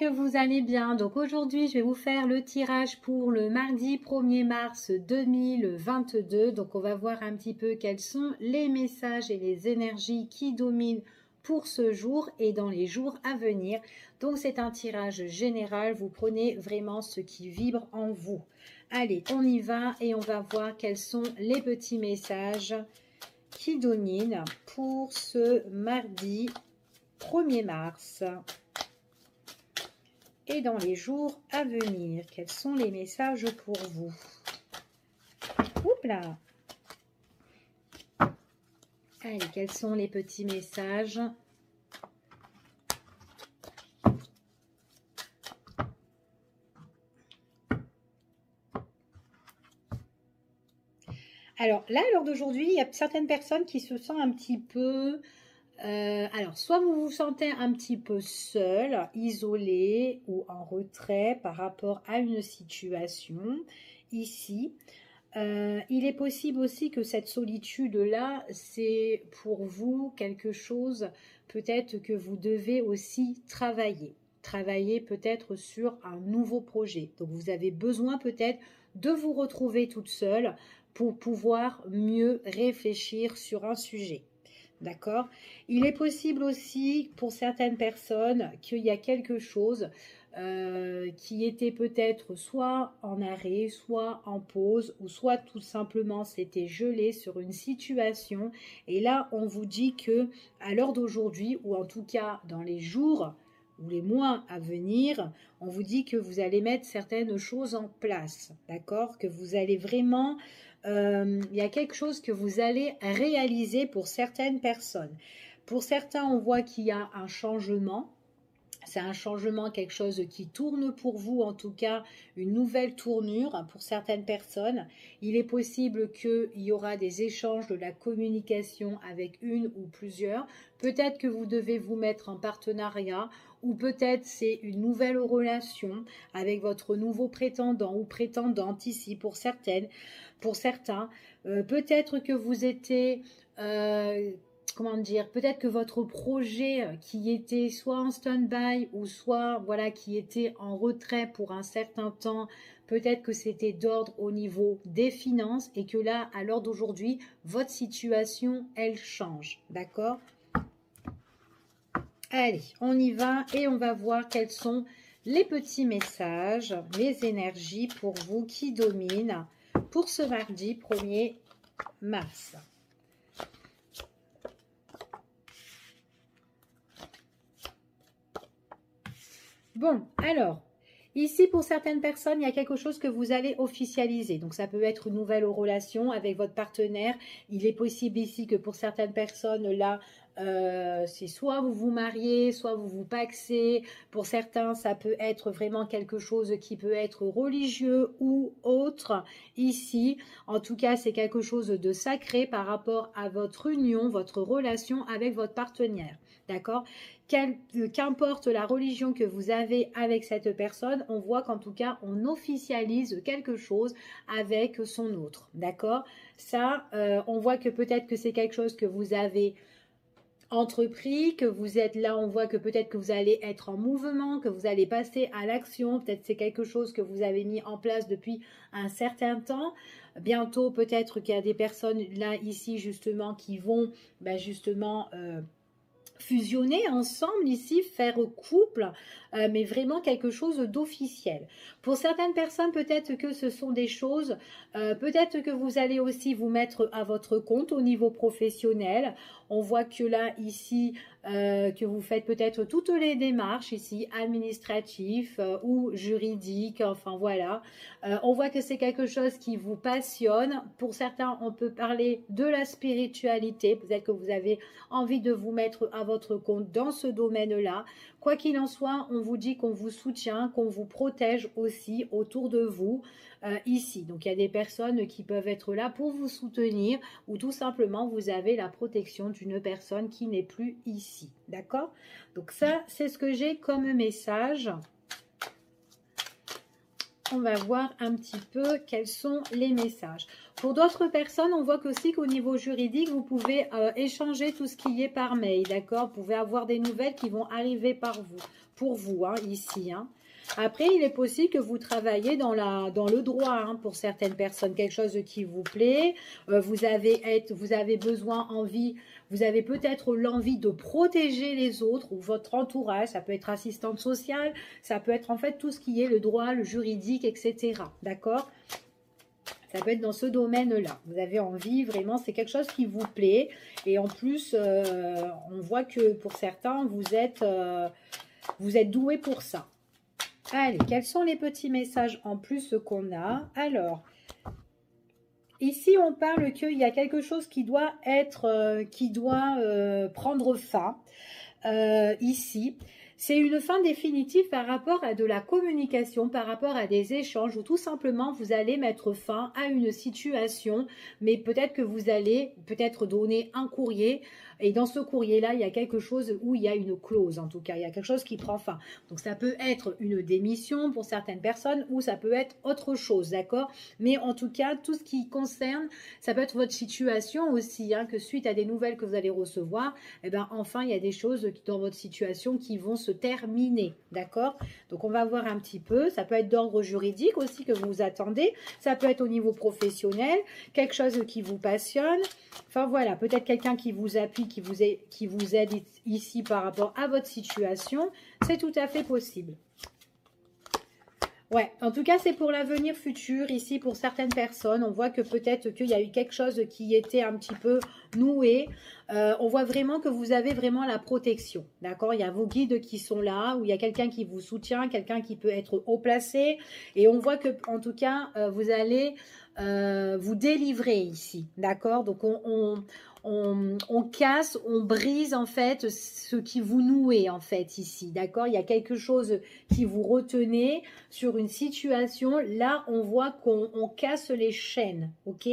que vous allez bien. Donc aujourd'hui, je vais vous faire le tirage pour le mardi 1er mars 2022. Donc on va voir un petit peu quels sont les messages et les énergies qui dominent pour ce jour et dans les jours à venir. Donc c'est un tirage général. Vous prenez vraiment ce qui vibre en vous. Allez, on y va et on va voir quels sont les petits messages qui dominent pour ce mardi 1er mars. Et dans les jours à venir, quels sont les messages pour vous? Oups là! Allez, quels sont les petits messages? Alors là, à l'heure d'aujourd'hui, il y a certaines personnes qui se sentent un petit peu... alors, soit vous vous sentez un petit peu seul, isolé ou en retrait par rapport à une situation ici. Il est possible aussi que cette solitude-là, c'est pour vous quelque chose peut-être que vous devez aussi travailler. Travailler peut-être sur un nouveau projet. Donc, vous avez besoin peut-être de vous retrouver toute seule pour pouvoir mieux réfléchir sur un sujet. D'accord? Il est possible aussi pour certaines personnes qu'il y a quelque chose qui était peut-être soit en arrêt, soit en pause, ou soit tout simplement c'était gelé sur une situation. Et là, on vous dit que à l'heure d'aujourd'hui, ou en tout cas dans les jours ou les mois à venir, on vous dit que vous allez mettre certaines choses en place. D'accord? Que vous allez vraiment... il y a quelque chose que vous allez réaliser pour certaines personnes. Pour certains, on voit qu'il y a un changement. C'est un changement, quelque chose qui tourne pour vous, en tout cas une nouvelle tournure pour certaines personnes. Il est possible qu'il y aura des échanges, de la communication avec une ou plusieurs. Peut-être que vous devez vous mettre en partenariat ou peut-être c'est une nouvelle relation avec votre nouveau prétendant ou prétendante ici pour certaines, pour certains. Peut-être que vous étiez... comment dire, peut-être que votre projet qui était soit en stand-by ou soit voilà qui était en retrait pour un certain temps, peut-être que c'était d'ordre au niveau des finances et que là, à l'heure d'aujourd'hui, votre situation, elle change. D'accord? Allez, on y va et on va voir quels sont les petits messages, les énergies pour vous qui dominent pour ce mardi 1er mars. Bon, alors, ici pour certaines personnes, il y a quelque chose que vous allez officialiser. Donc ça peut être une nouvelle relation avec votre partenaire. Il est possible ici que pour certaines personnes, là, c'est soit vous vous mariez, soit vous vous pacsez. Pour certains, ça peut être vraiment quelque chose qui peut être religieux ou autre ici. En tout cas, c'est quelque chose de sacré par rapport à votre union, votre relation avec votre partenaire. D'accord? Qu'importe la religion que vous avez avec cette personne, on voit qu'en tout cas, on officialise quelque chose avec son autre. D'accord? Ça, on voit que peut-être que c'est quelque chose que vous avez entrepris, que vous êtes là, on voit que peut-être que vous allez être en mouvement, que vous allez passer à l'action, peut-être c'est quelque chose que vous avez mis en place depuis un certain temps. Bientôt, peut-être qu'il y a des personnes là, ici, justement, qui vont justement... fusionner ensemble ici, faire couple, mais vraiment quelque chose d'officiel. Pour certaines personnes, peut-être que ce sont des choses, peut-être que vous allez aussi vous mettre à votre compte au niveau professionnel. On voit que là, ici, que vous faites peut-être toutes les démarches ici, administratives ou juridiques, enfin voilà. On voit que c'est quelque chose qui vous passionne. Pour certains, on peut parler de la spiritualité. Peut-être que vous avez envie de vous mettre à votre compte dans ce domaine-là. Quoi qu'il en soit, on vous dit qu'on vous soutient, qu'on vous protège aussi autour de vous ici. Donc, il y a des personnes qui peuvent être là pour vous soutenir ou tout simplement, vous avez la protection d'une personne qui n'est plus ici. D'accord? Donc, ça, c'est ce que j'ai comme message on va voir un petit peu quels sont les messages. Pour d'autres personnes, on voit aussi qu'au niveau juridique, vous pouvez échanger tout ce qui est par mail, d'accord? Vous pouvez avoir des nouvelles qui vont arriver pour vous, hein, ici, hein. Après, il est possible que vous travaillez dans le droit, hein, pour certaines personnes, quelque chose qui vous plaît. Vous avez besoin, envie, vous avez peut-être l'envie de protéger les autres ou votre entourage. Ça peut être assistante sociale, ça peut être en fait tout ce qui est le droit, le juridique, etc. D'accord? Ça peut être dans ce domaine-là. Vous avez envie, vraiment, c'est quelque chose qui vous plaît. Et en plus, on voit que pour certains, vous êtes doué pour ça. Allez, quels sont les petits messages en plus qu'on a? Alors, ici, on parle qu'il y a quelque chose qui doit prendre fin. Ici, c'est une fin définitive par rapport à de la communication, par rapport à des échanges, ou tout simplement, vous allez mettre fin à une situation, mais peut-être que vous allez donner un courrier. Et dans ce courrier-là, il y a quelque chose où il y a une clause, en tout cas. Il y a quelque chose qui prend fin. Donc, ça peut être une démission pour certaines personnes ou ça peut être autre chose, d'accord? Mais en tout cas, tout ce qui concerne, ça peut être votre situation aussi, hein, que suite à des nouvelles que vous allez recevoir, eh bien, enfin, il y a des choses dans votre situation qui vont se terminer, d'accord? Donc, on va voir un petit peu. Ça peut être d'ordre juridique aussi que vous attendez. Ça peut être au niveau professionnel, quelque chose qui vous passionne. Enfin, voilà, peut-être quelqu'un qui vous appuie, qui vous aide ici par rapport à votre situation. C'est tout à fait possible. Ouais, en tout cas, c'est pour l'avenir futur. Ici, pour certaines personnes, on voit que peut-être qu'il y a eu quelque chose qui était un petit peu noué. On voit vraiment que vous avez vraiment la protection. D'accord? Il y a vos guides qui sont là, ou il y a quelqu'un qui vous soutient, quelqu'un qui peut être haut placé. Et on voit que, en tout cas, vous allez vous délivrer ici. D'accord? Donc, on casse, on brise en fait ce qui vous nouait en fait ici, d'accord? Il y a quelque chose qui vous retenait sur une situation. Là, on voit qu'on casse les chaînes, ok?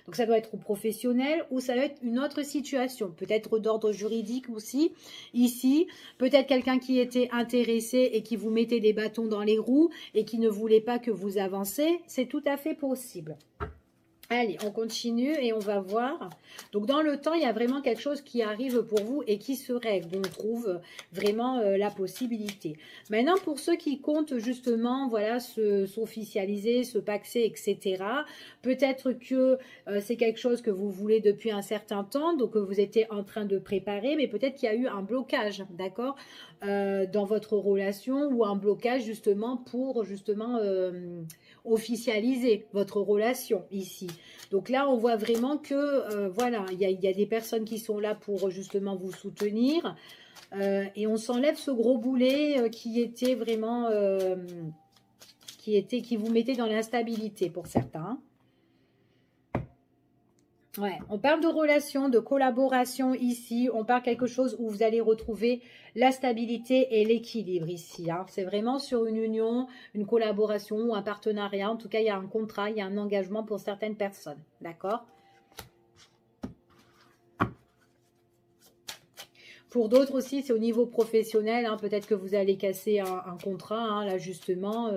Donc, ça doit être professionnel ou ça doit être une autre situation, peut-être d'ordre juridique aussi. Ici, peut-être quelqu'un qui était intéressé et qui vous mettait des bâtons dans les roues et qui ne voulait pas que vous avancez, c'est tout à fait possible. Allez, on continue et on va voir. Donc, dans le temps, il y a vraiment quelque chose qui arrive pour vous et qui se règle. On trouve vraiment la possibilité. Maintenant, pour ceux qui comptent justement, voilà, s'officialiser, se paxer, etc. Peut-être que c'est quelque chose que vous voulez depuis un certain temps, donc que vous étiez en train de préparer, mais peut-être qu'il y a eu un blocage, d'accord, dans votre relation ou un blocage justement pour justement officialiser votre relation ici. Donc là, on voit vraiment que, voilà, il y a des personnes qui sont là pour justement vous soutenir. Et on s'enlève ce gros boulet qui était vraiment, qui vous mettait dans l'instabilité pour certains. Ouais, on parle de relation, de collaboration ici. On parle quelque chose où vous allez retrouver la stabilité et l'équilibre ici. Hein. C'est vraiment sur une union, une collaboration ou un partenariat. En tout cas, il y a un contrat, il y a un engagement pour certaines personnes. D'accord? Pour d'autres aussi, c'est au niveau professionnel. Hein. Peut-être que vous allez casser un contrat, hein, là justement.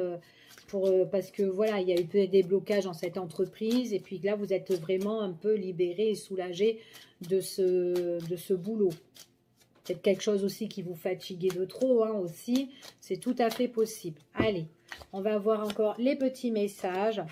Parce que voilà, il y a eu peut-être des blocages dans cette entreprise et puis là, vous êtes vraiment un peu libéré et soulagé de ce boulot. Peut-être quelque chose aussi qui vous fatiguait de trop, hein, aussi. C'est tout à fait possible. Allez, on va voir encore les petits messages.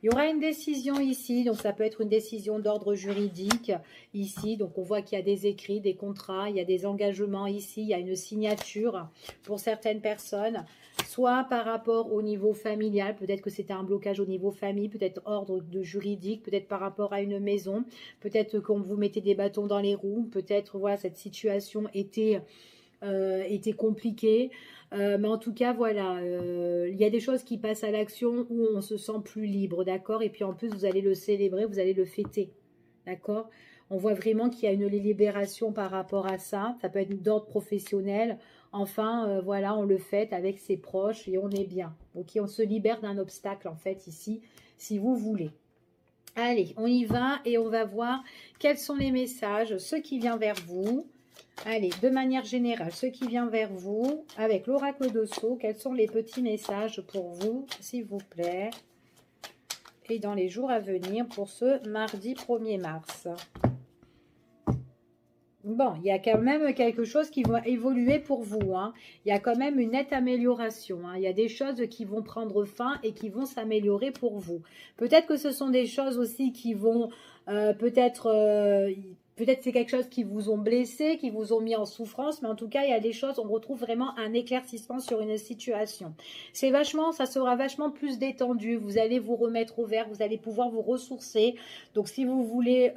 Il y aura une décision ici, donc ça peut être une décision d'ordre juridique ici. Donc on voit qu'il y a des écrits, des contrats, il y a des engagements ici, il y a une signature pour certaines personnes. Soit par rapport au niveau familial, peut-être que c'était un blocage au niveau famille, peut-être ordre de juridique, peut-être par rapport à une maison, peut-être qu'on vous mettait des bâtons dans les roues, peut-être voilà, cette situation était compliquée. Mais en tout cas, voilà, il y a des choses qui passent à l'action où on se sent plus libre, d'accord? Et puis en plus, vous allez le célébrer, vous allez le fêter, d'accord? On voit vraiment qu'il y a une libération par rapport à ça. Ça peut être d'ordre professionnel. Enfin, voilà, on le fête avec ses proches et on est bien. Ok, on se libère d'un obstacle, en fait, ici, si vous voulez. Allez, on y va et on va voir quels sont les messages, ce qui vient vers vous. Allez, de manière générale, ce qui vient vers vous, avec l'oracle de Sceaux, quels sont les petits messages pour vous, s'il vous plaît, et dans les jours à venir pour ce mardi 1er mars. Bon, il y a quand même quelque chose qui va évoluer pour vous. Hein. Il y a quand même une nette amélioration. Hein. Il y a des choses qui vont prendre fin et qui vont s'améliorer pour vous. Peut-être que ce sont des choses aussi qui vont peut-être c'est quelque chose qui vous ont blessé, qui vous ont mis en souffrance, mais en tout cas, il y a des choses, on retrouve vraiment un éclaircissement sur une situation. Ça sera vachement plus détendu, vous allez vous remettre au vert, vous allez pouvoir vous ressourcer. Donc, si vous voulez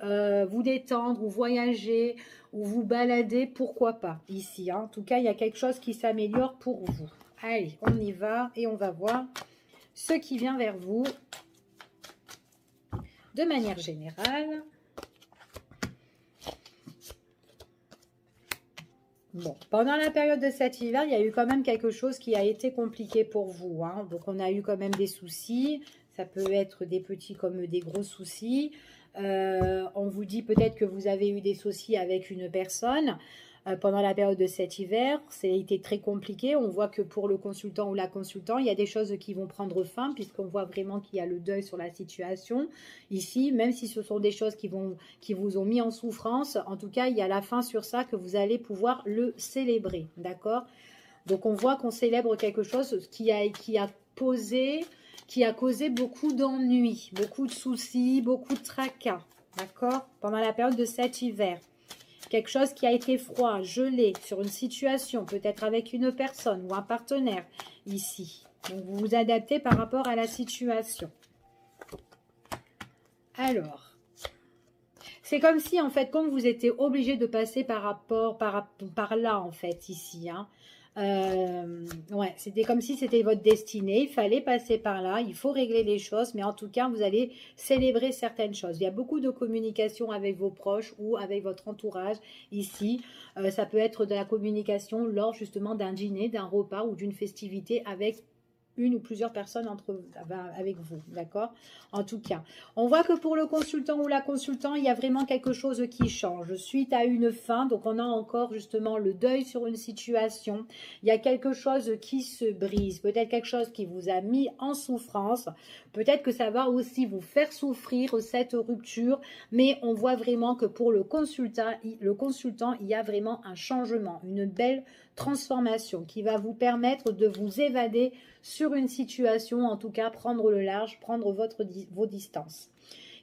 vous détendre ou voyager ou vous balader, pourquoi pas ici. Hein. En tout cas, il y a quelque chose qui s'améliore pour vous. Allez, on y va et on va voir ce qui vient vers vous de manière générale. Bon, pendant la période de cet hiver, il y a eu quand même quelque chose qui a été compliqué pour vous. Hein. Donc, on a eu quand même des soucis. Ça peut être des petits comme des gros soucis. On vous dit peut-être que vous avez eu des soucis avec une personne pendant la période de cet hiver. Ça a été très compliqué. On voit que pour le consultant ou la consultante, il y a des choses qui vont prendre fin puisqu'on voit vraiment qu'il y a le deuil sur la situation. Ici, même si ce sont des choses qui vous ont mis en souffrance, en tout cas, il y a la fin sur ça que vous allez pouvoir le célébrer. D'accord? Donc, on voit qu'on célèbre quelque chose qui a causé beaucoup d'ennuis, beaucoup de soucis, beaucoup de tracas, d'accord, pendant la période de cet hiver. Quelque chose qui a été froid, gelé sur une situation, peut-être avec une personne ou un partenaire ici. Donc, vous vous adaptez par rapport à la situation. Alors, c'est comme si, en fait, comme vous étiez obligé de passer par là, en fait, ici, hein. Ouais, c'était comme si c'était votre destinée, il fallait passer par là, il faut régler les choses, mais en tout cas, vous allez célébrer certaines choses. Il y a beaucoup de communication avec vos proches ou avec votre entourage ici. Ça peut être de la communication lors justement d'un dîner, d'un repas ou d'une festivité avec une ou plusieurs personnes avec vous, d'accord? En tout cas, on voit que pour le consultant ou la consultante, il y a vraiment quelque chose qui change. Suite à une fin, donc on a encore justement le deuil sur une situation. Il y a quelque chose qui se brise, peut-être quelque chose qui vous a mis en souffrance. Peut-être que ça va aussi vous faire souffrir cette rupture, mais on voit vraiment que pour le consultant, il y a vraiment un changement, une belle transformation qui va vous permettre de vous évader sur une situation, en tout cas prendre le large, prendre vos distances.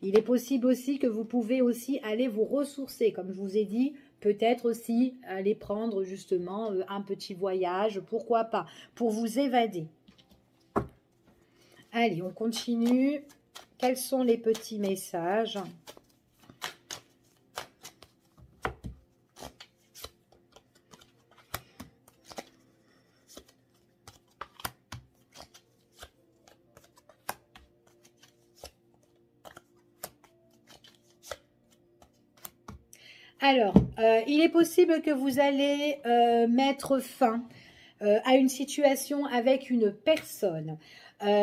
Il est possible aussi que vous pouvez aussi aller vous ressourcer, comme je vous ai dit, peut-être aussi aller prendre justement un petit voyage, pourquoi pas, pour vous évader. Allez, on continue. Quels sont les petits messages ? Alors, il est possible que vous allez mettre fin à une situation avec une personne.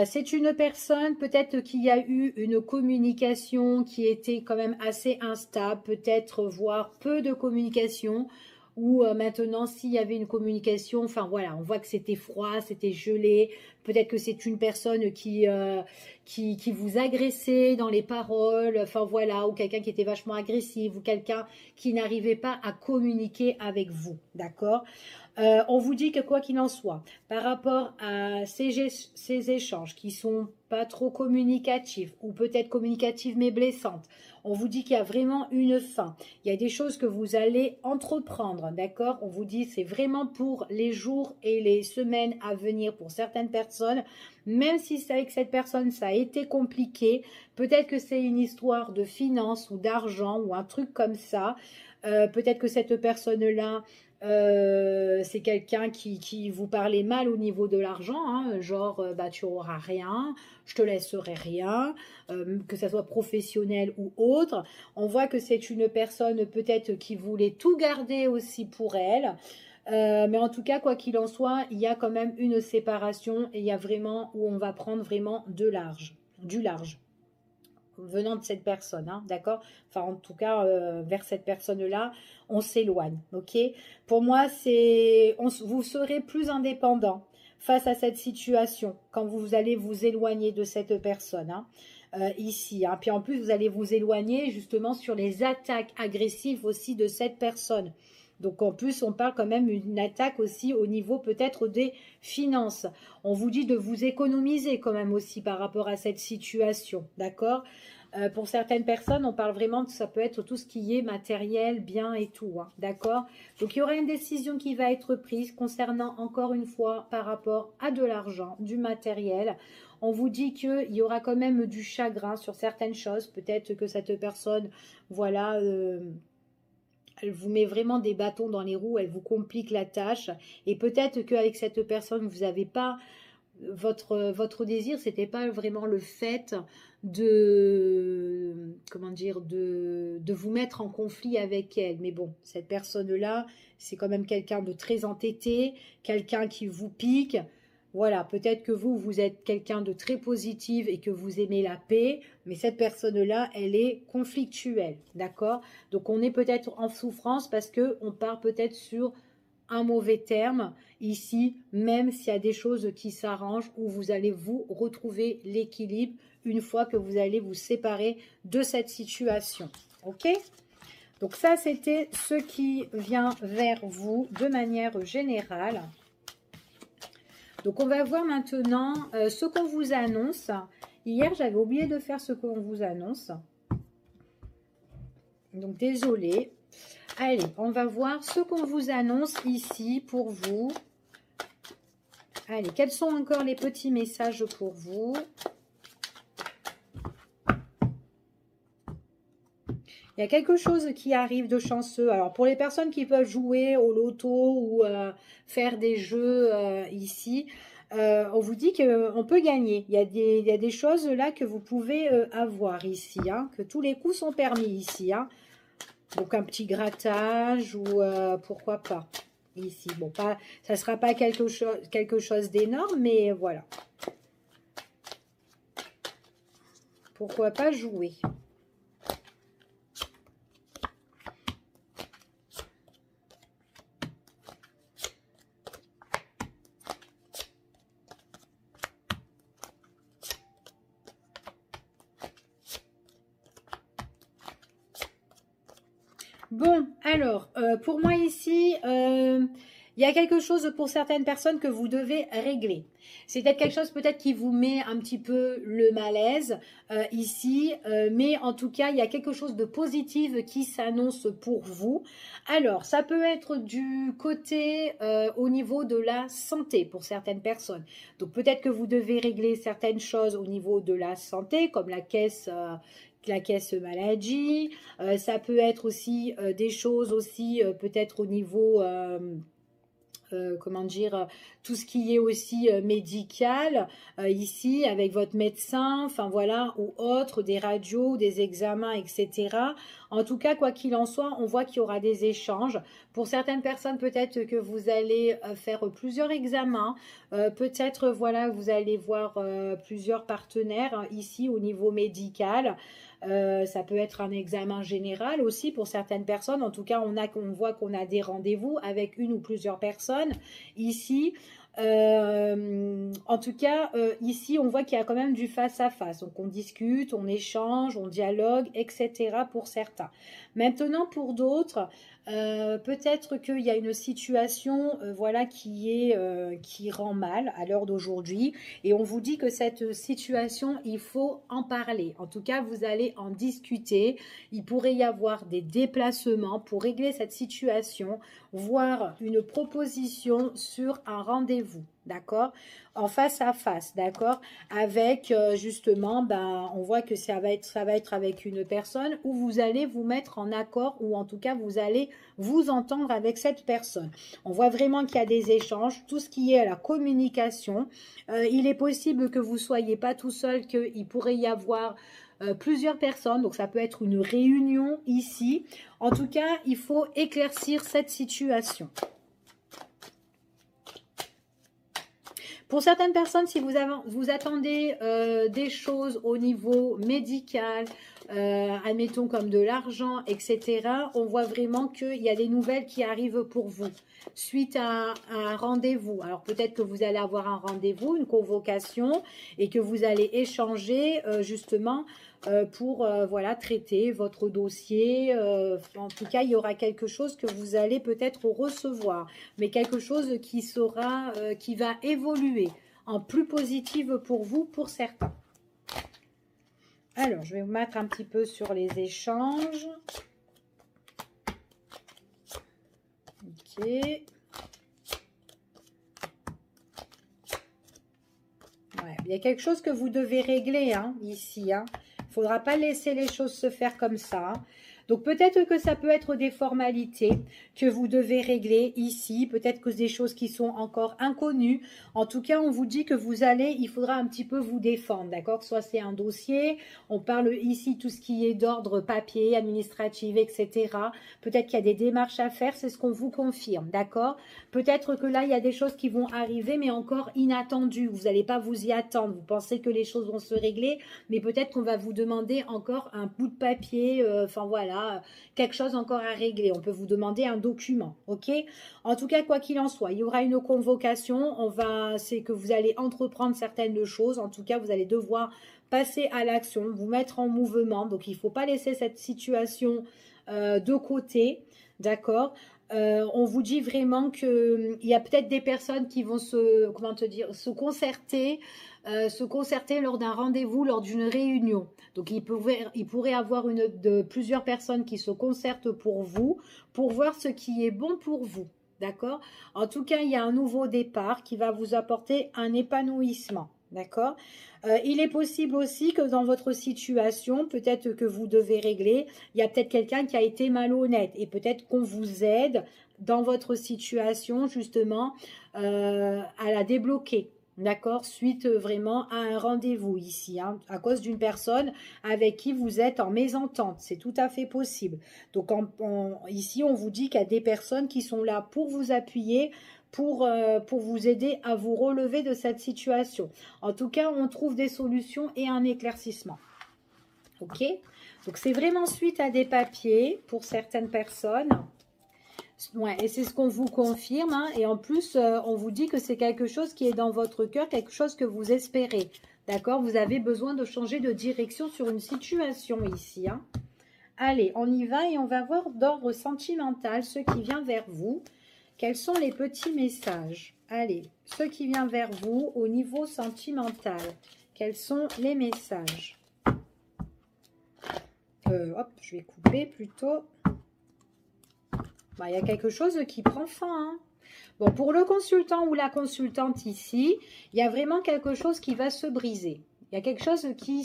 C'est une personne, peut-être qu'il y a eu une communication qui était quand même assez instable, peut-être voire peu de communication, ou maintenant s'il y avait une communication, enfin voilà, on voit que c'était froid, c'était gelé, peut-être que c'est une personne qui vous agressait dans les paroles, enfin voilà, ou quelqu'un qui était vachement agressif, ou quelqu'un qui n'arrivait pas à communiquer avec vous, d'accord? On vous dit que quoi qu'il en soit, par rapport à ces échanges qui sont pas trop communicatifs ou peut-être communicatifs mais blessantes, on vous dit qu'il y a vraiment une fin. Il y a des choses que vous allez entreprendre, d'accord? On vous dit c'est vraiment pour les jours et les semaines à venir pour certaines personnes, même si c'est avec cette personne ça a été compliqué, peut-être que c'est une histoire de finances ou d'argent ou un truc comme ça, peut-être que cette personne-là c'est quelqu'un qui vous parlait mal au niveau de l'argent, hein, genre bah tu auras rien, je te laisserai rien, que ça soit professionnel ou autre. On voit que c'est une personne peut-être qui voulait tout garder aussi pour elle. Mais en tout cas, quoi qu'il en soit, il y a quand même une séparation et il y a vraiment où on va prendre vraiment du large. venant de cette personne, hein, d'accord? Enfin, en tout cas, vers cette personne-là, on s'éloigne, ok? Pour moi, vous serez plus indépendant face à cette situation quand vous allez vous éloigner de cette personne, hein, ici. Hein. Puis en plus, vous allez vous éloigner justement sur les attaques agressives aussi de cette personne. Donc en plus, on parle quand même d'une attaque aussi au niveau peut-être des finances. On vous dit de vous économiser quand même aussi par rapport à cette situation, d'accord? Pour certaines personnes, on parle vraiment de ça peut être tout ce qui est matériel, bien et tout, hein, d'accord? Donc il y aura une décision qui va être prise concernant encore une fois par rapport à de l'argent, du matériel. On vous dit qu'il y aura quand même du chagrin sur certaines choses. Peut-être que cette personne, voilà, elle vous met vraiment des bâtons dans les roues, elle vous complique la tâche. Et peut-être qu'avec cette personne, vous n'avez pas votre désir, c'était pas vraiment le fait de, comment dire, de vous mettre en conflit avec elle. Mais bon, cette personne-là, c'est quand même quelqu'un de très entêté, quelqu'un qui vous pique. Voilà, peut-être que vous êtes quelqu'un de très positif et que vous aimez la paix, mais cette personne-là, elle est conflictuelle, d'accord? Donc on est peut-être en souffrance parce que on part peut-être sur un mauvais terme ici, même s'il y a des choses qui s'arrangent où vous allez vous retrouver l'équilibre une fois que vous allez vous séparer de cette situation. Ok? Donc ça, c'était ce qui vient vers vous de manière générale. Donc on va voir maintenant ce qu'on vous annonce. Hier, j'avais oublié de faire ce qu'on vous annonce. Donc désolée. Allez, on va voir ce qu'on vous annonce ici pour vous. Allez, quels sont encore les petits messages pour vous? Il y a quelque chose qui arrive de chanceux. Alors, pour les personnes qui peuvent jouer au loto ou faire des jeux ici, on vous dit qu'on peut gagner. Il y a des choses là que vous pouvez avoir ici, hein, que tous les coups sont permis ici, hein. Donc un petit grattage ou pourquoi pas ici. Bon, pas, ça ne sera pas quelque chose d'énorme, mais voilà. Pourquoi pas jouer? Bon, alors, pour moi ici, il y a quelque chose pour certaines personnes que vous devez régler. C'est peut-être quelque chose peut-être qui vous met un petit peu le malaise ici, mais en tout cas, il y a quelque chose de positif qui s'annonce pour vous. Alors, ça peut être du côté au niveau de la santé pour certaines personnes. Donc, peut-être que vous devez régler certaines choses au niveau de la santé, comme la caisse maladie, ça peut être aussi des choses aussi peut-être au niveau comment dire, tout ce qui est aussi médical, ici, avec votre médecin, enfin voilà, ou autre, des radios, des examens, etc. En tout cas, quoi qu'il en soit, on voit qu'il y aura des échanges. Pour certaines personnes, peut-être que vous allez faire plusieurs examens, peut-être, voilà, vous allez voir plusieurs partenaires hein, ici au niveau médical. Ça peut être un examen général aussi pour certaines personnes. En tout cas, on voit qu'on a des rendez-vous avec une ou plusieurs personnes ici. En tout cas, ici, on voit qu'il y a quand même du face-à-face. Donc, on discute, on échange, on dialogue, etc. pour certains. Maintenant, pour d'autres, peut-être qu'il y a une situation voilà, qui rend mal à l'heure d'aujourd'hui. Et on vous dit que cette situation, il faut en parler. En tout cas, vous allez en discuter. Il pourrait y avoir des déplacements pour régler cette situation, voire une proposition sur un rendez-vous, d'accord? En face à face, d'accord? Avec justement, ben, on voit que ça va être avec une personne où vous allez vous mettre en accord ou en tout cas vous allez vous entendre avec cette personne. On voit vraiment qu'il y a des échanges, tout ce qui est à la communication. Il est possible que vous ne soyez pas tout seul, qu'il pourrait y avoir plusieurs personnes, donc ça peut être une réunion ici. En tout cas, il faut éclaircir cette situation. Pour certaines personnes, si vous attendez des choses au niveau médical, admettons comme de l'argent, etc., on voit vraiment qu'il y a des nouvelles qui arrivent pour vous suite à un rendez-vous. Alors peut-être que vous allez avoir un rendez-vous, une convocation, et que vous allez échanger justement pour voilà, traiter votre dossier. En tout cas, il y aura quelque chose que vous allez peut-être recevoir, mais quelque chose qui sera, qui va évoluer en plus positive pour vous, pour certains. Alors, je vais vous mettre un petit peu sur les échanges. Ok. Ouais, il y a quelque chose que vous devez régler hein, ici. Hein. Il ne faudra pas laisser les choses se faire comme ça. Hein. Donc peut-être que ça peut être des formalités que vous devez régler ici, peut-être que des choses qui sont encore inconnues. En tout cas, on vous dit que vous allez, il faudra un petit peu vous défendre, d'accord? Soit c'est un dossier, on parle ici tout ce qui est d'ordre papier, administratif, etc. Peut-être qu'il y a des démarches à faire, c'est ce qu'on vous confirme, d'accord? Peut-être que là, il y a des choses qui vont arriver, mais encore inattendues. Vous n'allez pas vous y attendre. Vous pensez que les choses vont se régler, mais peut-être qu'on va vous demander encore un bout de papier, enfin voilà, quelque chose encore à régler. On peut vous demander un document, ok? En tout cas, quoi qu'il en soit, il y aura une convocation. C'est que vous allez entreprendre certaines choses. En tout cas, vous allez devoir passer à l'action, vous mettre en mouvement. Donc, il ne faut pas laisser cette situation de côté, d'accord? On vous dit vraiment qu'il y a peut-être des personnes qui vont se concerter lors d'un rendez-vous, lors d'une réunion. Donc, il pourrait avoir plusieurs personnes qui se concertent pour vous, pour voir ce qui est bon pour vous. D'accord? En tout cas, il y a un nouveau départ qui va vous apporter un épanouissement. D'accord? Il est possible aussi que dans votre situation, peut-être que vous devez régler, il y a peut-être quelqu'un qui a été malhonnête et peut-être qu'on vous aide dans votre situation justement à la débloquer. D'accord, suite vraiment à un rendez-vous ici, hein, à cause d'une personne avec qui vous êtes en mésentente. C'est tout à fait possible. Donc ici, on vous dit qu'il y a des personnes qui sont là pour vous appuyer, pour vous aider à vous relever de cette situation. En tout cas, on trouve des solutions et un éclaircissement. Ok? Donc, c'est vraiment suite à des papiers pour certaines personnes. Ouais, et c'est ce qu'on vous confirme. Hein, et en plus, on vous dit que c'est quelque chose qui est dans votre cœur, quelque chose que vous espérez. D'accord? Vous avez besoin de changer de direction sur une situation ici. Hein. Allez, on y va et on va voir d'ordre sentimental ce qui vient vers vous. Quels sont les petits messages? Allez, ce qui vient vers vous au niveau sentimental. Quels sont les messages? Hop, je vais couper plutôt. Il y a quelque chose qui prend fin. Hein. Bon, pour le consultant ou la consultante ici, il y a vraiment quelque chose qui va se briser. Il y a quelque chose qui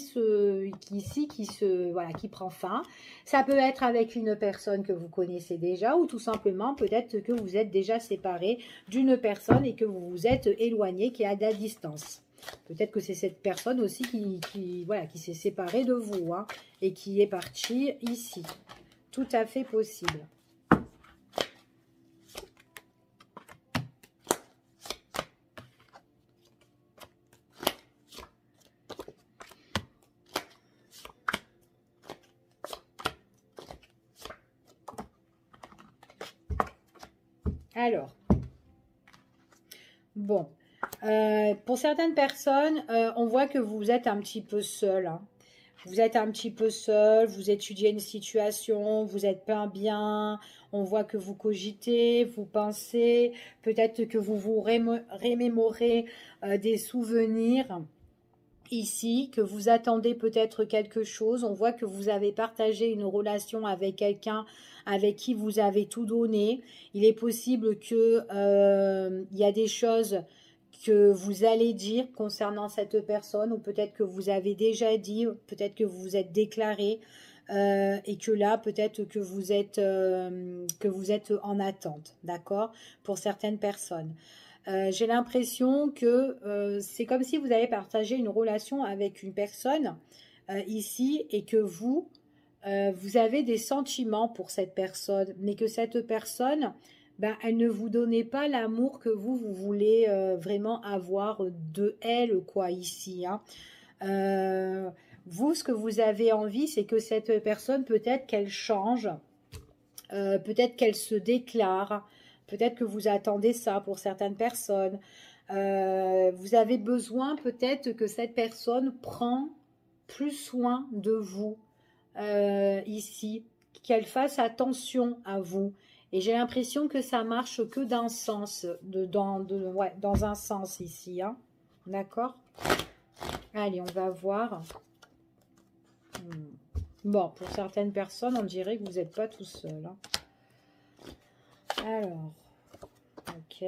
prend fin. Ça peut être avec une personne que vous connaissez déjà ou tout simplement peut-être que vous êtes déjà séparé d'une personne et que vous vous êtes éloigné, qui est à la distance. Peut-être que c'est cette personne aussi qui s'est séparée de vous hein, et qui est partie ici. Tout à fait possible. Alors, bon, pour certaines personnes, on voit que vous êtes un petit peu seul. Hein. Vous êtes un petit peu seul, vous étudiez une situation, vous n'êtes pas bien, on voit que vous cogitez, vous pensez, peut-être que vous vous remémorez des souvenirs ici, que vous attendez peut-être quelque chose. On voit que vous avez partagé une relation avec quelqu'un avec qui vous avez tout donné. Il est possible que il y a des choses que vous allez dire concernant cette personne, ou peut-être que vous avez déjà dit, peut-être que vous vous êtes déclaré, et que là, peut-être que vous êtes en attente, d'accord, pour certaines personnes. J'ai l'impression que c'est comme si vous avez partagé une relation avec une personne ici et que vous avez des sentiments pour cette personne, mais que cette personne ben, elle ne vous donnait pas l'amour que vous voulez vraiment avoir de elle, quoi, ici, hein. Euh, Vous, ce que vous avez envie, c'est que cette personne, peut-être qu'elle change, peut-être qu'elle se déclare, peut-être que vous attendez ça pour certaines personnes. Vous avez besoin peut-être que cette personne prend plus soin de vous ici, qu'elle fasse attention à vous. Et j'ai l'impression que ça marche que d'un sens, ouais, dans un sens ici, hein. D'accord? Allez, on va voir. Bon, pour certaines personnes, on dirait que vous n'êtes pas tout seul, hein. Alors, ok.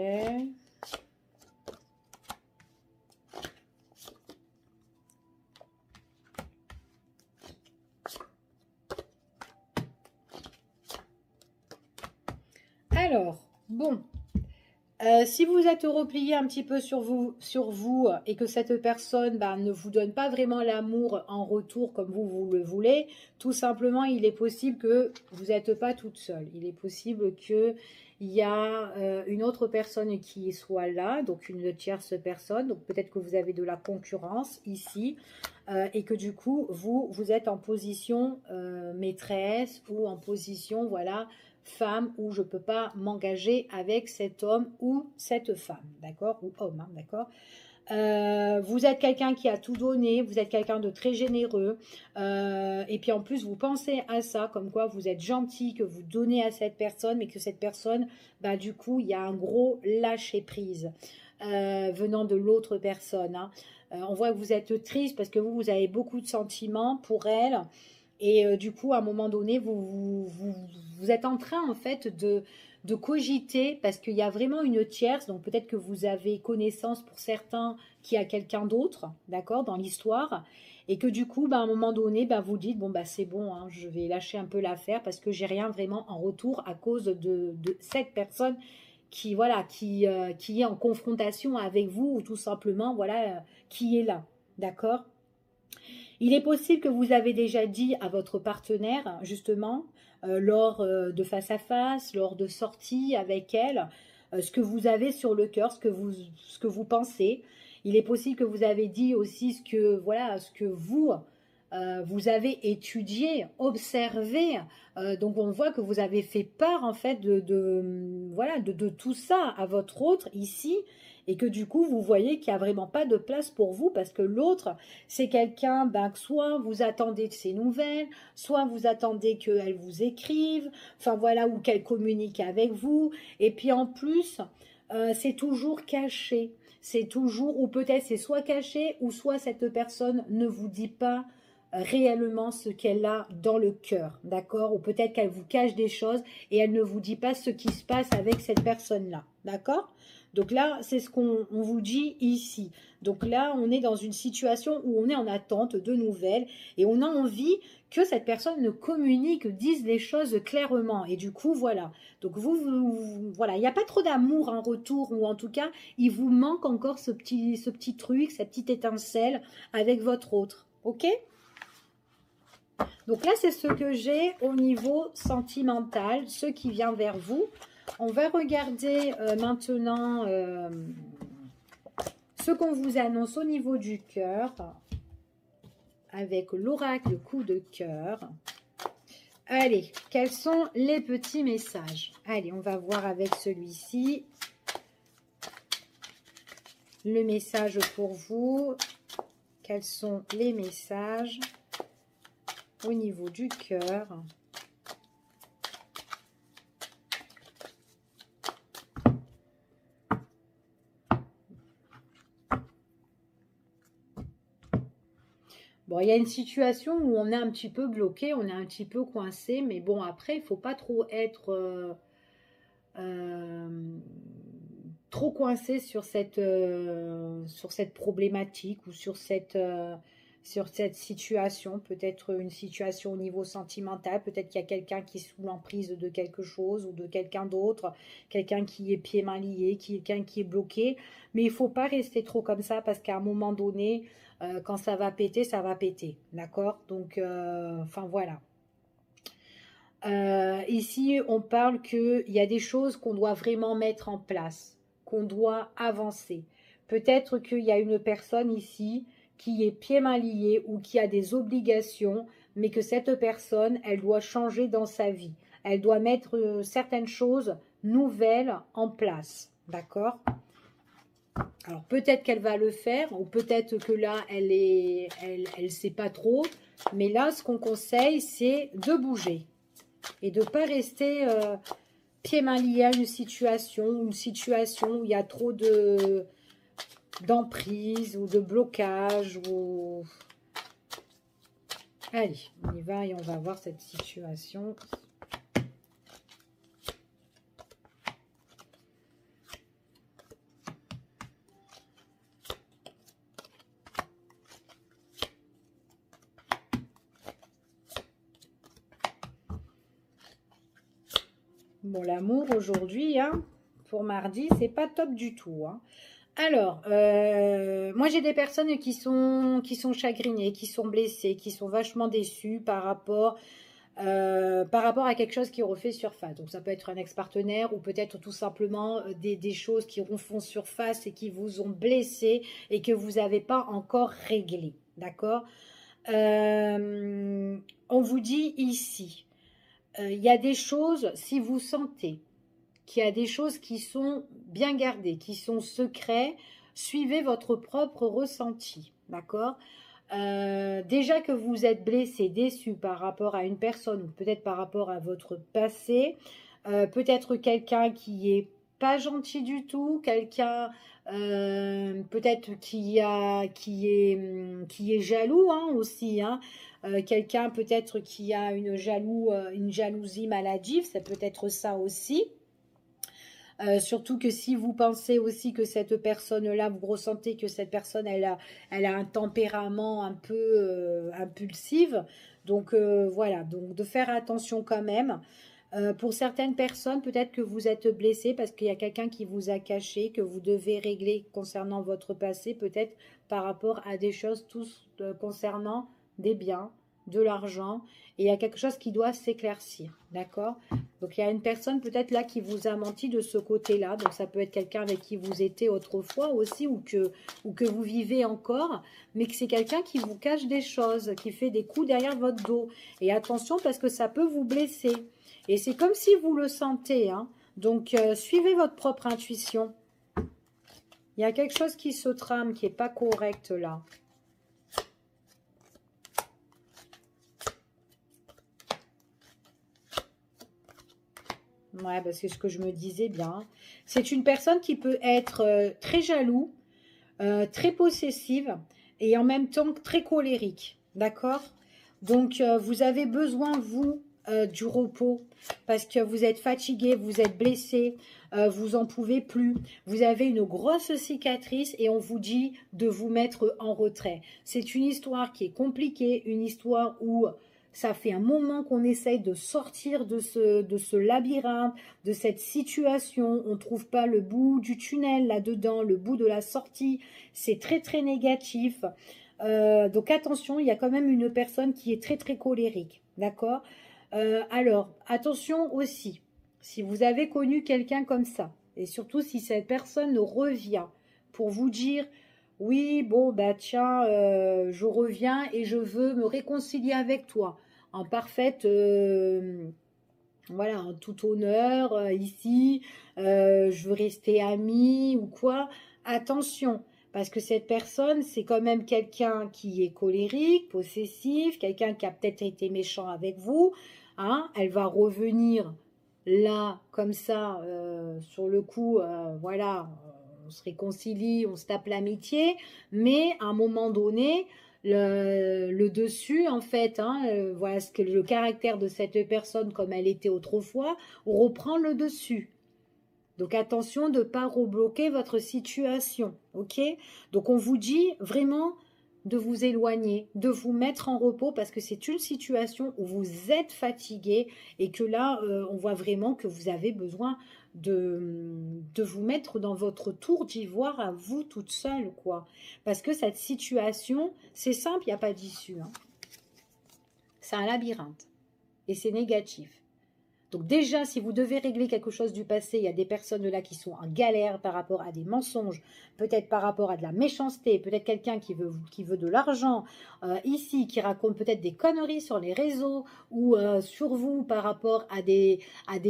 Alors, bon, si vous êtes replié un petit peu sur vous et que cette personne bah, ne vous donne pas vraiment l'amour en retour comme vous le voulez, tout simplement, il est possible que vous n'êtes pas toute seule. Il est possible qu'il y a une autre personne qui soit là, donc une tierce personne. Donc peut-être que vous avez de la concurrence ici et que du coup, vous êtes en position maîtresse ou en position, voilà, femme où je ne peux pas m'engager avec cet homme ou cette femme, d'accord, ou homme, hein, d'accord. Vous êtes quelqu'un qui a tout donné, vous êtes quelqu'un de très généreux, et puis en plus vous pensez à ça, comme quoi vous êtes gentil, que vous donnez à cette personne, mais que cette personne, bah, du coup, il y a un gros lâcher prise venant de l'autre personne, hein. On voit que vous êtes triste parce que vous avez beaucoup de sentiments pour elle, et du coup, à un moment donné, vous êtes en train, en fait, de cogiter, parce qu'il y a vraiment une tierce, donc peut-être que vous avez connaissance pour certains qui a quelqu'un d'autre, d'accord, dans l'histoire, et que du coup, bah, à un moment donné, bah, vous dites, bon, bah, c'est bon, hein, je vais lâcher un peu l'affaire, parce que j'ai rien vraiment en retour à cause de cette personne qui, voilà, qui est en confrontation avec vous, ou tout simplement, voilà, qui est là, d'accord. Il est possible que vous avez déjà dit à votre partenaire, justement, lors de face à face, lors de sorties avec elle, ce que vous avez sur le cœur, ce que vous pensez. Il est possible que vous avez dit aussi ce que, voilà, ce que vous avez étudié, observé. Donc on voit que vous avez fait part en fait voilà, de tout ça à votre autre ici, et que du coup vous voyez qu'il n'y a vraiment pas de place pour vous, parce que l'autre c'est quelqu'un, ben, que soit vous attendez de ses nouvelles, soit vous attendez qu'elle vous écrive, enfin voilà, ou qu'elle communique avec vous, et puis en plus c'est toujours caché, c'est toujours, ou peut-être c'est soit caché, ou soit cette personne ne vous dit pas réellement ce qu'elle a dans le cœur, d'accord, ou peut-être qu'elle vous cache des choses et elle ne vous dit pas ce qui se passe avec cette personne-là, d'accord. Donc là, c'est ce qu'on vous dit ici. Donc là, on est dans une situation où on est en attente de nouvelles et on a envie que cette personne ne communique, dise les choses clairement. Et du coup, voilà. Donc voilà, il n'y a pas trop d'amour en retour, ou en tout cas, il vous manque encore ce petit truc, cette petite étincelle avec votre autre. Ok? Donc là, c'est ce que j'ai au niveau sentimental, ce qui vient vers vous. On va regarder maintenant ce qu'on vous annonce au niveau du cœur avec l'oracle coup de cœur. Allez, quels sont les petits messages? Allez, on va voir avec celui-ci. Le message pour vous. Quels sont les messages au niveau du cœur? Bon, il y a une situation où on est un petit peu bloqué, on est un petit peu coincé, mais bon, après, il ne faut pas trop être trop coincé sur cette problématique ou sur cette situation. Peut-être une situation au niveau sentimental, peut-être qu'il y a quelqu'un qui est sous l'emprise de quelque chose ou de quelqu'un d'autre, quelqu'un qui est pieds-mains liés, quelqu'un qui est bloqué, mais il ne faut pas rester trop comme ça, parce qu'à un moment donné, quand ça va péter, d'accord? Donc, enfin voilà. Ici, on parle qu'il y a des choses qu'on doit vraiment mettre en place, qu'on doit avancer. Peut-être qu'il y a une personne ici qui est pieds-mains liés ou qui a des obligations, mais que cette personne, elle doit changer dans sa vie. Elle doit mettre certaines choses nouvelles en place. D'accord? Alors peut-être qu'elle va le faire, ou peut-être que là, elle sait pas trop. Mais là, ce qu'on conseille, c'est de bouger. Et de ne pas rester pieds-mains liés à une situation où il y a trop d'emprise ou de blocage. Allez, on y va et on va voir cette situation. Bon, l'amour aujourd'hui, hein, pour mardi, c'est pas top du tout. Hein. Alors, moi j'ai des personnes qui sont chagrinées, qui sont blessées, qui sont vachement déçues par rapport à quelque chose qui refait surface. Donc ça peut être un ex-partenaire ou peut-être tout simplement des choses qui refont surface et qui vous ont blessé et que vous n'avez pas encore réglé. D'accord? On vous dit ici, il y a des choses, si vous sentez qu'il y a des choses qui sont bien gardées, qui sont secrets, suivez votre propre ressenti. D'accord? Déjà que vous êtes blessé, déçu par rapport à une personne ou peut-être par rapport à votre passé, peut-être quelqu'un qui est pas gentil du tout, quelqu'un peut-être qui est jaloux hein, aussi, hein. Quelqu'un peut-être qui a une jalousie maladive, ça peut être ça aussi. Surtout que si vous pensez aussi que cette personne-là, vous ressentez que cette personne, elle a un tempérament un peu impulsif. Donc voilà, donc de faire attention quand même. Pour certaines personnes, peut-être que vous êtes blessé parce qu'il y a quelqu'un qui vous a caché, que vous devez régler concernant votre passé, peut-être par rapport à des choses tous concernant des biens, de l'argent, et il y a quelque chose qui doit s'éclaircir, d'accord? Donc il y a une personne peut-être là qui vous a menti de ce côté-là, donc ça peut être quelqu'un avec qui vous étiez autrefois aussi, ou que vous vivez encore, mais que c'est quelqu'un qui vous cache des choses, qui fait des coups derrière votre dos. Et attention parce que ça peut vous blesser. Et c'est comme si vous le sentez, hein. Donc suivez votre propre intuition. Il y a quelque chose qui se trame, qui n'est pas correct là. Ouais, parce que ce que je me disais bien, c'est une personne qui peut être très jaloux, très possessive et en même temps très colérique. D'accord? Donc, vous avez besoin, vous, du repos parce que vous êtes fatigué, vous êtes blessé, vous en pouvez plus. Vous avez une grosse cicatrice et on vous dit de vous mettre en retrait. C'est une histoire qui est compliquée, une histoire où ça fait un moment qu'on essaye de sortir de ce labyrinthe, de cette situation. On ne trouve pas le bout du tunnel là-dedans, le bout de la sortie. C'est très, très négatif. Donc attention, il y a quand même une personne qui est très, très colérique. D'accord? Alors, attention aussi, si vous avez connu quelqu'un comme ça, et surtout si cette personne revient pour vous dire oui, bon, bah tiens, je reviens et je veux me réconcilier avec toi en parfaite, voilà, en tout honneur, ici, je veux rester amie ou quoi. Attention, parce que cette personne, c'est quand même quelqu'un qui est colérique, possessif, quelqu'un qui a peut-être été méchant avec vous. Hein, elle va revenir là, comme ça, sur le coup, voilà, on se réconcilie, on se tape l'amitié, mais à un moment donné, le dessus, en fait, hein, voilà ce que le caractère de cette personne comme elle était autrefois, reprend le dessus. Donc attention de ne pas rebloquer votre situation, ok? Donc on vous dit vraiment de vous éloigner, de vous mettre en repos parce que c'est une situation où vous êtes fatigué et que là, on voit vraiment que vous avez besoin de vous mettre dans votre tour d'ivoire à vous toute seule, quoi. Parce que cette situation, c'est simple, il n'y a pas d'issue. Hein. C'est un labyrinthe et c'est négatif. Donc déjà, si vous devez régler quelque chose du passé, il y a des personnes là qui sont en galère par rapport à des mensonges, peut-être par rapport à de la méchanceté, peut-être quelqu'un qui veut de l'argent, ici, qui raconte peut-être des conneries sur les réseaux ou sur vous par rapport à des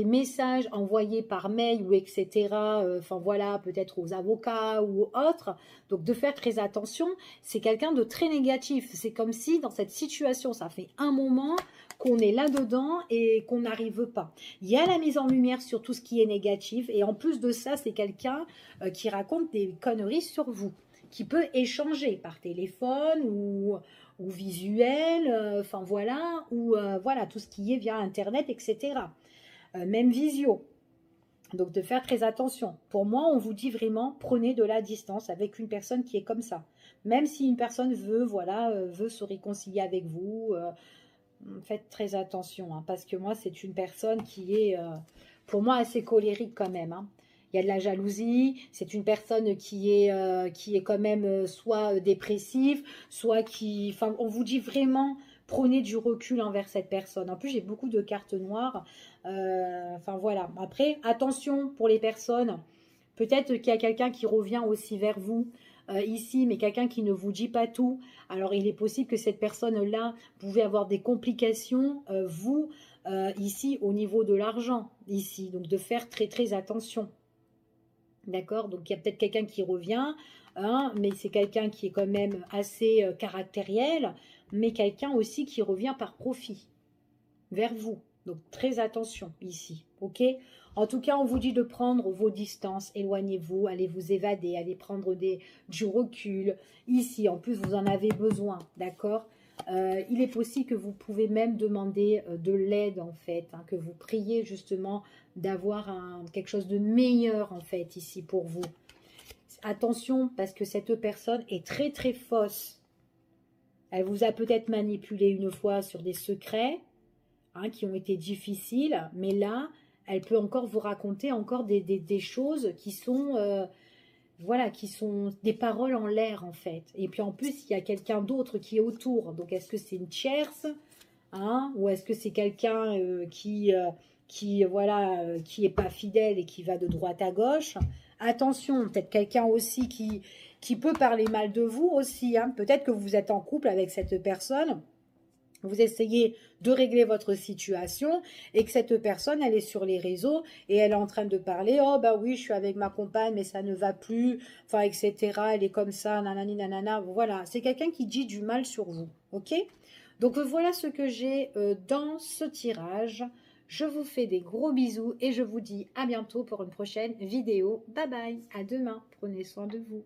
messages envoyés par mail ou etc. Enfin voilà, peut-être aux avocats ou autres. Donc de faire très attention, c'est quelqu'un de très négatif. C'est comme si dans cette situation, ça fait un moment qu'on est là-dedans et qu'on n'arrive pas. Il y a la mise en lumière sur tout ce qui est négatif et en plus de ça, c'est quelqu'un qui raconte des conneries sur vous, qui peut échanger par téléphone ou visuel, enfin voilà, ou voilà, tout ce qui est via Internet, etc. Même visio. Donc de faire très attention. Pour moi, on vous dit vraiment, prenez de la distance avec une personne qui est comme ça. Même si une personne veut, voilà, veut se réconcilier avec vous, faites très attention, hein, parce que moi, c'est une personne qui est, pour moi, assez colérique quand même. Hein. Il y a de la jalousie, c'est une personne qui est quand même soit dépressive, soit qui... Enfin, on vous dit vraiment, prenez du recul envers cette personne. En plus, j'ai beaucoup de cartes noires. Enfin, voilà. Après, attention pour les personnes. Peut-être qu'il y a quelqu'un qui revient aussi vers vous ici, mais quelqu'un qui ne vous dit pas tout. Alors, il est possible que cette personne-là pouvait avoir des complications, vous, ici, au niveau de l'argent, ici. Donc, de faire très, très attention. D'accord? Donc, il y a peut-être quelqu'un qui revient, hein, mais c'est quelqu'un qui est quand même assez caractériel, mais quelqu'un aussi qui revient par profit vers vous. Donc, très attention ici, ok? En tout cas, on vous dit de prendre vos distances, éloignez-vous, allez vous évader, allez prendre du recul. Ici, en plus, vous en avez besoin, d'accord? Il est possible que vous pouvez même demander de l'aide, en fait, hein, que vous priez justement d'avoir quelque chose de meilleur, en fait, ici pour vous. Attention, parce que cette personne est très, très fausse. Elle vous a peut-être manipulé une fois sur des secrets, hein, qui ont été difficiles, mais là, elle peut encore vous raconter encore des choses qui sont, voilà, qui sont des paroles en l'air, en fait. Et puis, en plus, il y a quelqu'un d'autre qui est autour. Donc, est-ce que c'est une tierce, hein, ou est-ce que c'est quelqu'un voilà, qui est pas fidèle et qui va de droite à gauche? Attention, peut-être quelqu'un aussi qui peut parler mal de vous aussi, hein. Peut-être que vous êtes en couple avec cette personne. Vous essayez de régler votre situation et que cette personne, elle est sur les réseaux et elle est en train de parler. Oh, bah oui, je suis avec ma compagne, mais ça ne va plus, enfin, etc. Elle est comme ça, nanani, nanana. Voilà, c'est quelqu'un qui dit du mal sur vous, ok? Donc, voilà ce que j'ai dans ce tirage. Je vous fais des gros bisous et je vous dis à bientôt pour une prochaine vidéo. Bye bye, à demain. Prenez soin de vous.